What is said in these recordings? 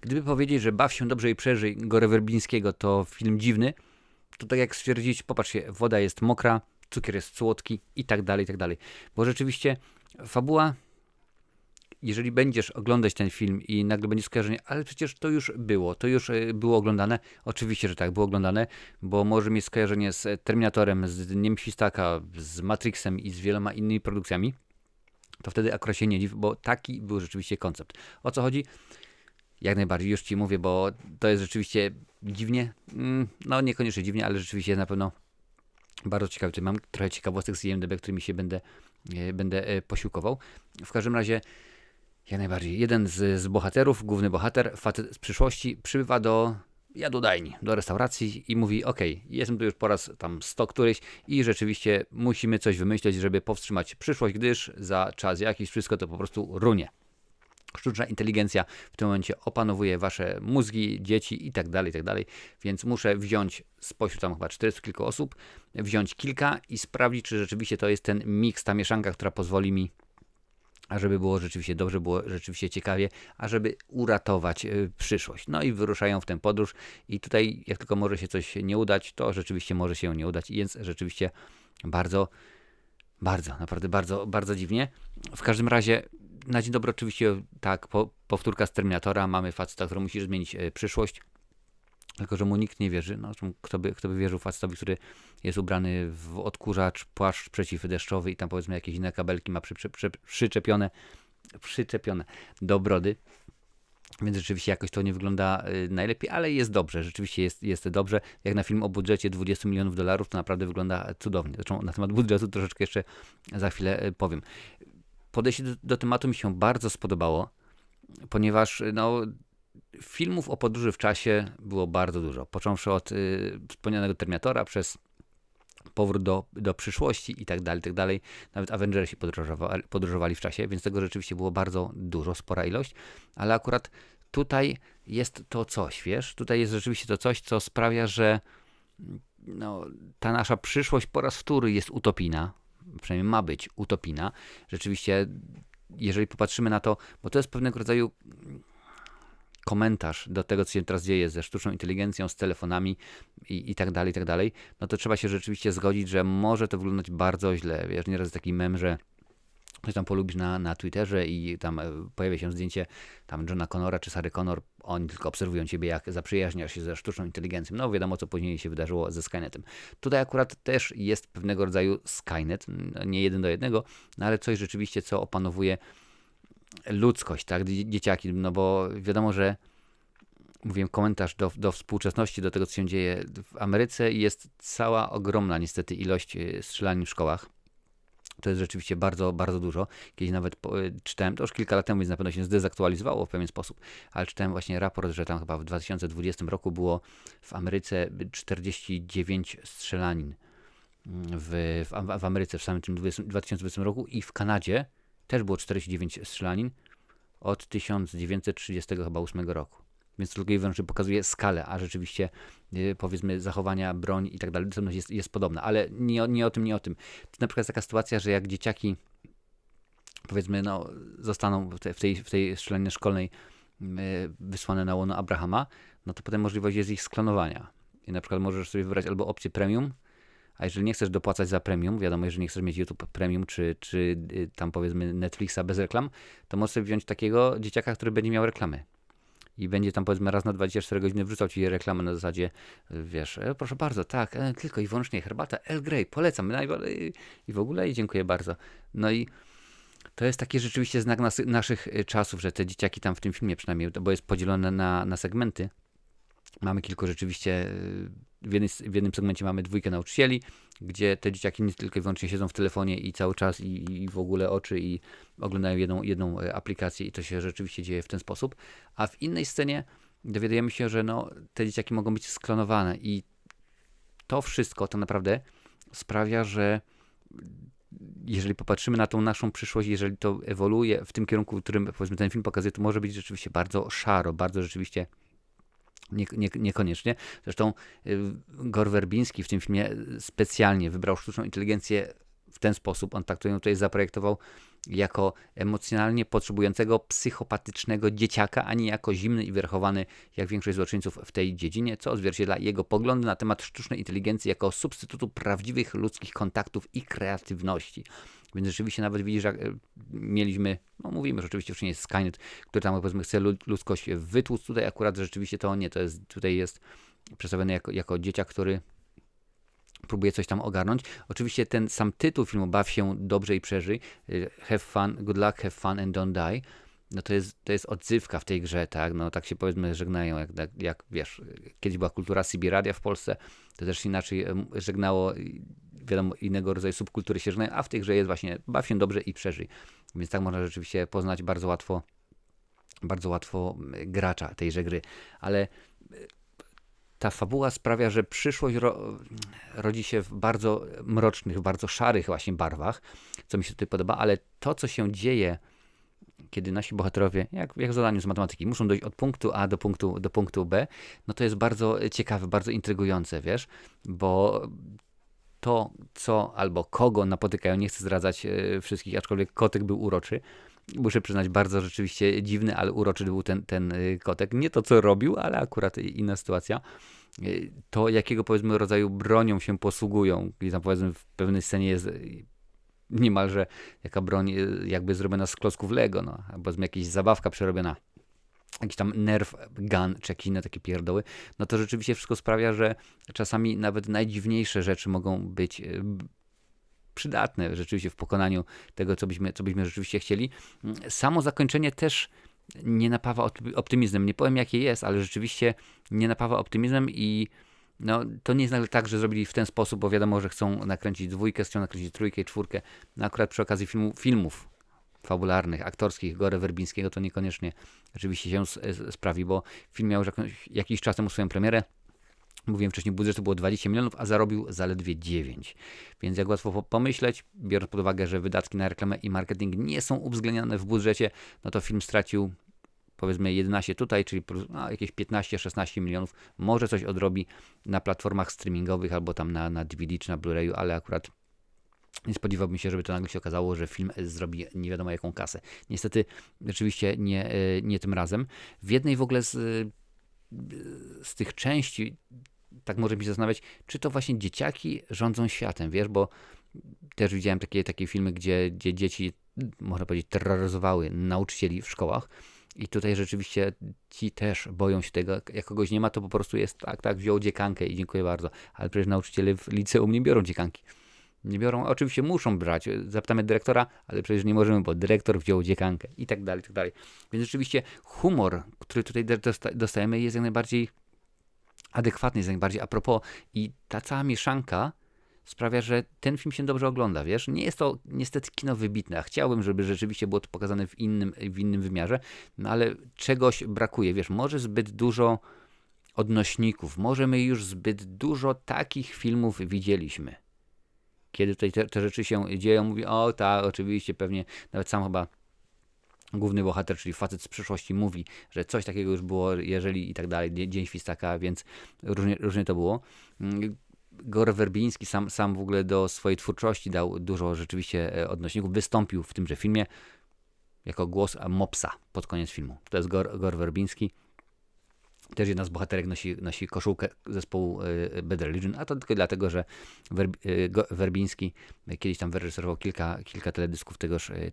Gdyby powiedzieć, że Baw się dobrze i przeżyj Gore Werbińskiego to film dziwny, to tak jak stwierdzić, popatrzcie, woda jest mokra, cukier jest słodki i tak dalej, i tak dalej. Bo rzeczywiście fabuła, jeżeli będziesz oglądać ten film i nagle będzie skojarzenie, ale przecież to już było oglądane. Oczywiście, że tak, było oglądane, bo może mieć skojarzenie z Terminatorem, z Dniem Świstaka, z Matrixem i z wieloma innymi produkcjami. To wtedy akurat się nie dziw, bo taki był rzeczywiście koncept. O co chodzi? Jak najbardziej, już ci mówię, bo to jest rzeczywiście dziwnie, no niekoniecznie dziwnie, ale rzeczywiście jest na pewno bardzo ciekawy. Tutaj mam trochę ciekawostek z IMDb, którymi się będę posiłkował. W każdym razie, jak najbardziej, jeden z bohaterów, główny bohater, facet z przyszłości, przybywa do jadłodajni, do restauracji i mówi: okej, jestem tu już po raz tam 100 któryś i rzeczywiście musimy coś wymyśleć, żeby powstrzymać przyszłość, gdyż za czas jakiś wszystko to po prostu runie. Sztuczna inteligencja w tym momencie opanowuje wasze mózgi, dzieci i tak dalej, więc muszę wziąć spośród tam chyba 40 kilku osób, wziąć kilka i sprawdzić, czy rzeczywiście to jest ten miks, ta mieszanka, która pozwoli mi, ażeby było rzeczywiście dobrze, było rzeczywiście ciekawie, ażeby uratować przyszłość. No i wyruszają w tę podróż i tutaj jak tylko może się coś nie udać, to rzeczywiście może się nie udać, więc rzeczywiście naprawdę bardzo dziwnie. W każdym razie na dzień dobry oczywiście tak, powtórka z Terminatora, mamy faceta, który musi zmienić przyszłość, tylko że mu nikt nie wierzy. No, kto by wierzył facetowi, który jest ubrany w odkurzacz, płaszcz przeciwdeszczowy i tam powiedzmy jakieś inne kabelki ma przyczepione do brody. Więc rzeczywiście jakoś to nie wygląda najlepiej, ale jest dobrze, rzeczywiście jest dobrze. Jak na film o budżecie $20 milionów, to naprawdę wygląda cudownie. Zresztą na temat budżetu troszeczkę jeszcze za chwilę powiem. Podejście do tematu mi się bardzo spodobało, ponieważ filmów o podróży w czasie było bardzo dużo. Począwszy od wspomnianego Terminatora, przez powrót do przyszłości i tak dalej. Nawet Avengersi podróżowali w czasie, więc tego rzeczywiście było bardzo dużo, spora ilość. Ale akurat tutaj jest to coś, wiesz? Tutaj jest rzeczywiście to coś, co sprawia, że ta nasza przyszłość po raz wtóry jest utopijna. Przynajmniej ma być utopijna. Rzeczywiście, jeżeli popatrzymy na to, bo to jest pewnego rodzaju komentarz do tego, co się teraz dzieje ze sztuczną inteligencją, z telefonami i tak dalej, no to trzeba się rzeczywiście zgodzić, że może to wyglądać bardzo źle. Wiesz, nieraz jest taki mem, że ktoś tam polubisz na Twitterze i tam pojawia się zdjęcie tam Johna Connora czy Sary Connor, oni tylko obserwują ciebie, jak zaprzyjaźniasz się ze sztuczną inteligencją. No wiadomo, co później się wydarzyło ze Skynetem. Tutaj akurat też jest pewnego rodzaju Skynet, nie 1 do 1, no ale coś rzeczywiście, co opanowuje ludzkość, tak, dzieciaki, no bo wiadomo, że mówiłem, komentarz do współczesności, do tego, co się dzieje w Ameryce, jest cała ogromna niestety ilość strzelanin w szkołach. To jest rzeczywiście bardzo dużo. Kiedyś nawet czytałem, to już kilka lat temu, więc na pewno się zdezaktualizowało w pewien sposób, ale czytałem właśnie raport, że tam chyba w 2020 roku było w Ameryce 49 strzelanin w Ameryce w samym tym 2020 roku i w Kanadzie też było 49 strzelanin od 1938 roku. Więc to tylko i wyłącznie pokazuje skalę, a rzeczywiście powiedzmy zachowania, broń i tak dalej, jest podobna. Ale nie o tym. To na przykład jest taka sytuacja, że jak dzieciaki powiedzmy zostaną w tej strzelaninie szkolnej wysłane na łono Abrahama, no to potem możliwość jest ich sklonowania. I na przykład możesz sobie wybrać albo opcję premium, a jeżeli nie chcesz dopłacać za premium, wiadomo, jeżeli nie chcesz mieć YouTube premium, czy tam powiedzmy Netflixa bez reklam, to możesz sobie wziąć takiego dzieciaka, który będzie miał reklamy. I będzie tam powiedzmy raz na 24 godziny wrzucał ci reklamę na zasadzie, wiesz, proszę bardzo, tak, tylko i wyłącznie herbata Earl Grey, polecam, i w ogóle i dziękuję bardzo. No i to jest taki rzeczywiście znak naszych czasów, że te dzieciaki tam w tym filmie przynajmniej, bo jest podzielone na segmenty. Mamy kilku rzeczywiście, w jednym segmencie mamy 2 nauczycieli, gdzie te dzieciaki nie tylko i wyłącznie siedzą w telefonie i cały czas i w ogóle oczy i oglądają jedną aplikację i to się rzeczywiście dzieje w ten sposób. A w innej scenie dowiadujemy się, że te dzieciaki mogą być sklonowane i to wszystko to naprawdę sprawia, że jeżeli popatrzymy na tą naszą przyszłość, jeżeli to ewoluuje w tym kierunku, w którym powiedzmy ten film pokazuje, to może być rzeczywiście bardzo szaro, bardzo rzeczywiście niekoniecznie. Zresztą Gore Werbiński w tym filmie specjalnie wybrał sztuczną inteligencję w ten sposób. On tak to ją tutaj zaprojektował, jako emocjonalnie potrzebującego psychopatycznego dzieciaka, a nie jako zimny i wyrachowany, jak większość złoczyńców w tej dziedzinie, co odzwierciedla jego poglądy na temat sztucznej inteligencji jako substytutu prawdziwych ludzkich kontaktów i kreatywności. Więc rzeczywiście nawet widzisz, że mieliśmy, no mówimy, że oczywiście wcześniej jest Skynet, który tam powiedzmy chce ludzkość wytłuc. Tutaj akurat rzeczywiście to nie, tutaj jest przedstawiony jako dzieciak, który próbuje coś tam ogarnąć. Oczywiście ten sam tytuł filmu, Baw się dobrze i przeżyj, have fun, good luck, have fun and don't die, no to jest odzywka w tej grze, tak, no tak się powiedzmy żegnają, jak wiesz, kiedyś była kultura Sibiradia w Polsce, to też inaczej żegnało, wiadomo, innego rodzaju subkultury się żegnają, a w tej grze jest właśnie baw się dobrze i przeżyj, więc tak można rzeczywiście poznać bardzo łatwo gracza tejże gry, ale ta fabuła sprawia, że przyszłość rodzi się w bardzo mrocznych, bardzo szarych właśnie barwach, co mi się tutaj podoba, ale to, co się dzieje, kiedy nasi bohaterowie, jak w zadaniu z matematyki, muszą dojść od punktu A do punktu B, no to jest bardzo ciekawe, bardzo intrygujące, wiesz, bo to, co albo kogo napotykają, nie chcę zdradzać wszystkich, aczkolwiek kotek był uroczy, muszę przyznać, bardzo rzeczywiście dziwny, ale uroczy był ten kotek. Nie to, co robił, ale akurat inna sytuacja. To, jakiego powiedzmy rodzaju bronią się posługują, gdzie tam powiedzmy w pewnej scenie jest niemalże jaka broń jakby zrobiona z klocków Lego, no, albo powiedzmy jakaś zabawka przerobiona, jakiś tam nerf gun, czy jakieś inne takie pierdoły, no to rzeczywiście wszystko sprawia, że czasami nawet najdziwniejsze rzeczy mogą być przydatne rzeczywiście w pokonaniu tego, co byśmy rzeczywiście chcieli. Samo zakończenie też nie napawa optymizmem. Nie powiem, jakie jest, ale rzeczywiście nie napawa optymizmem i no, to nie jest nagle tak, że zrobili w ten sposób, bo wiadomo, że chcą nakręcić 2, chcą nakręcić 3 i 4. No akurat przy okazji filmów fabularnych, aktorskich Gore Werbińskiego to niekoniecznie rzeczywiście się sprawi, bo film miał już jakiś czas temu swoją premierę. Mówiłem wcześniej, budżet to było 20 milionów, a zarobił zaledwie 9. Więc jak łatwo pomyśleć, biorąc pod uwagę, że wydatki na reklamę i marketing nie są uwzględniane w budżecie, no to film stracił powiedzmy 11 tutaj, czyli jakieś 15-16 milionów. Może coś odrobi na platformach streamingowych albo tam na DVD czy na Blu-rayu, ale akurat nie spodziewałbym się, żeby to nagle się okazało, że film zrobi nie wiadomo jaką kasę. Niestety, rzeczywiście nie tym razem. W jednej w ogóle z tych części tak może mi zastanawiać, czy to właśnie dzieciaki rządzą światem, wiesz, bo też widziałem takie filmy, gdzie dzieci, można powiedzieć, terroryzowały nauczycieli w szkołach i tutaj rzeczywiście ci też boją się tego, jak kogoś nie ma, to po prostu jest tak, wziął dziekankę i dziękuję bardzo, ale przecież nauczyciele w liceum nie biorą dziekanki. Nie biorą, oczywiście muszą brać, zapytamy dyrektora, ale przecież nie możemy, bo dyrektor wziął dziekankę i tak dalej, i tak dalej. Więc rzeczywiście humor, który tutaj dostajemy, jest jak najbardziej adekwatny, jest jak najbardziej a propos i ta cała mieszanka sprawia, że ten film się dobrze ogląda, wiesz. Nie jest to niestety kino wybitne, a chciałbym, żeby rzeczywiście było to pokazane w innym wymiarze, no ale czegoś brakuje, wiesz, może zbyt dużo odnośników, może my już zbyt dużo takich filmów widzieliśmy. Kiedy tutaj te rzeczy się dzieją, mówi, o tak, oczywiście, pewnie, nawet sam chyba główny bohater, czyli facet z przyszłości mówi, że coś takiego już było, jeżeli i tak dalej, Dzień Świstaka, więc różnie to było. Gore Werbiński sam w ogóle do swojej twórczości dał dużo rzeczywiście odnośników, wystąpił w tymże filmie jako głos Mopsa pod koniec filmu. To jest Gore Werbiński. Też jedna z bohaterek nosi koszulkę zespołu Bad Religion, a to tylko dlatego, że Werbiński kiedyś tam wyreżyserował kilka teledysków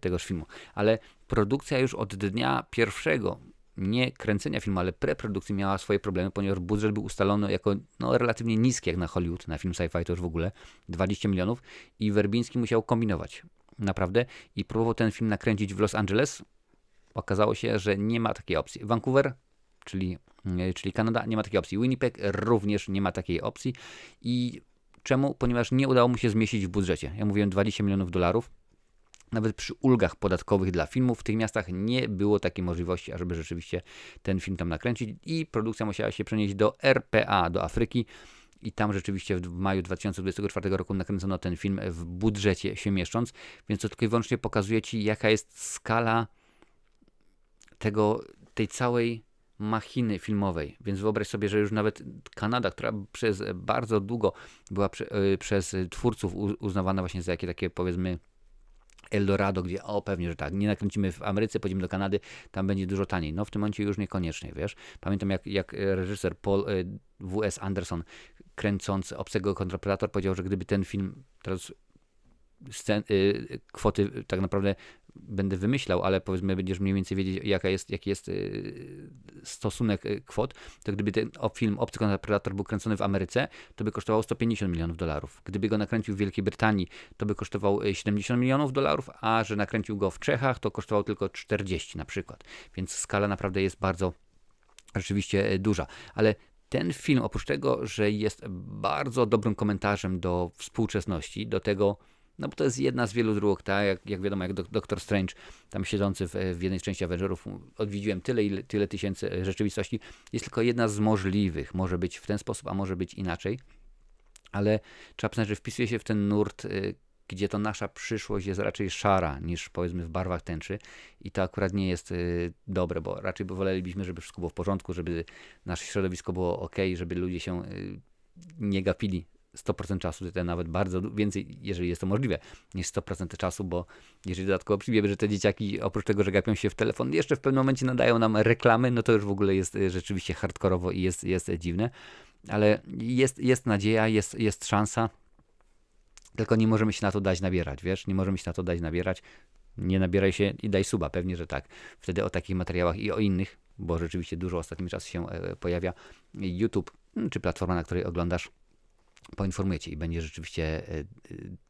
tegoż filmu. Ale produkcja już od dnia pierwszego, nie kręcenia filmu, ale preprodukcji miała swoje problemy, ponieważ budżet był ustalony jako relatywnie niski jak na Hollywood, na film sci-fi to już w ogóle 20 milionów i Werbiński musiał kombinować. Naprawdę. I próbował ten film nakręcić w Los Angeles. Okazało się, że nie ma takiej opcji. Vancouver, czyli Kanada, nie ma takiej opcji. Winnipeg również nie ma takiej opcji. I czemu? Ponieważ nie udało mu się zmieścić w budżecie. Ja mówiłem 20 milionów dolarów. Nawet przy ulgach podatkowych dla filmów w tych miastach nie było takiej możliwości, ażeby rzeczywiście ten film tam nakręcić i produkcja musiała się przenieść do RPA, do Afryki i tam rzeczywiście w maju 2024 roku nakręcono ten film w budżecie się mieszcząc, więc to tylko i wyłącznie pokazuje Ci, jaka jest skala tej całej machiny filmowej, więc wyobraź sobie, że już nawet Kanada, która przez bardzo długo była przez twórców uznawana właśnie za takie powiedzmy Eldorado, gdzie pewnie, że tak, nie nakręcimy w Ameryce, pojedziemy do Kanady, tam będzie dużo taniej. No w tym momencie już niekoniecznie, wiesz. Pamiętam jak reżyser Paul W.S. Anderson, kręcąc Obcego kontra Predator, powiedział, że gdyby ten film teraz kwoty tak naprawdę będę wymyślał, ale powiedzmy będziesz mniej więcej wiedzieć jaki jest stosunek kwot, to gdyby ten film Obcy kontra Predator był kręcony w Ameryce, to by kosztował $150 milionów. Gdyby go nakręcił w Wielkiej Brytanii, to by kosztował $70 milionów, a że nakręcił go w Czechach, to kosztował tylko 40 na przykład. Więc skala naprawdę jest bardzo rzeczywiście duża. Ale ten film, oprócz tego, że jest bardzo dobrym komentarzem do współczesności, do tego, no bo to jest jedna z wielu dróg, tak? Jak wiadomo, jak Doctor Strange, tam siedzący w jednej z części Avengerów, odwiedziłem tyle tysięcy rzeczywistości, jest tylko jedna z możliwych. Może być w ten sposób, a może być inaczej. Ale trzeba przyznać, że wpisuje się w ten nurt, gdzie to nasza przyszłość jest raczej szara niż powiedzmy w barwach tęczy i to akurat nie jest dobre, bo raczej wolelibyśmy, żeby wszystko było w porządku, żeby nasze środowisko było ok, żeby ludzie się nie gapili 100% czasu, to nawet bardzo więcej, jeżeli jest to możliwe, niż 100% czasu, bo jeżeli dodatkowo przyjmiemy, że te dzieciaki oprócz tego, że gapią się w telefon, jeszcze w pewnym momencie nadają nam reklamy, no to już w ogóle jest rzeczywiście hardkorowo i jest dziwne, ale jest nadzieja, jest szansa, tylko nie możemy się na to dać nabierać, wiesz, nie możemy się na to dać nabierać, nie nabieraj się i daj suba, pewnie, że tak. Wtedy o takich materiałach i o innych, bo rzeczywiście dużo ostatnim czasem się pojawia, YouTube czy platforma, na której oglądasz, poinformuję cię i będzie rzeczywiście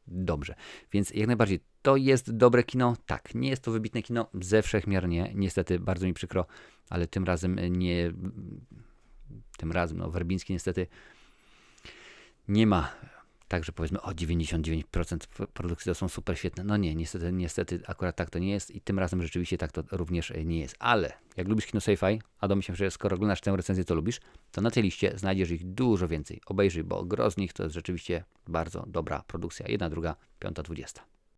dobrze. Więc jak najbardziej, to jest dobre kino? Tak. Nie jest to wybitne kino? Ze wszechmiar nie. Niestety, bardzo mi przykro, ale tym razem nie... Tym razem, no Werbiński niestety nie ma tak, że powiedzmy 99% produkcji to są super świetne. No nie, niestety akurat tak to nie jest i tym razem rzeczywiście tak to również nie jest. Ale jak lubisz kino sci-fi, a domyślam się, że skoro oglądasz tę recenzję, to lubisz, to na tej liście znajdziesz ich dużo więcej. Obejrzyj, bo gro z nich to jest rzeczywiście bardzo dobra produkcja. 1, 2, 5, 20.